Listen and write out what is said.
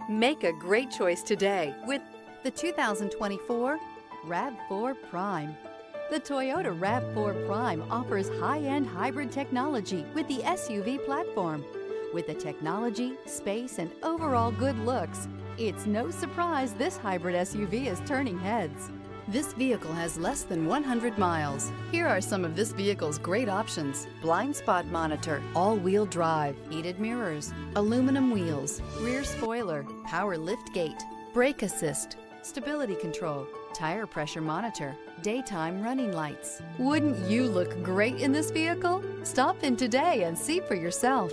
Make a great choice today with the 2024 RAV4 Prime. The Toyota RAV4 Prime offers high-end hybrid technology with the SUV platform. With the technology, space, and overall good looks, it's no surprise this hybrid SUV is turning heads. This vehicle has less than 100 miles. Here are some of this vehicle's great options: blind spot monitor, all-wheel drive, heated mirrors, aluminum wheels, rear spoiler, power lift gate, brake assist, stability control, tire pressure monitor, daytime running lights. Wouldn't you look great in this vehicle? Stop in today and see for yourself.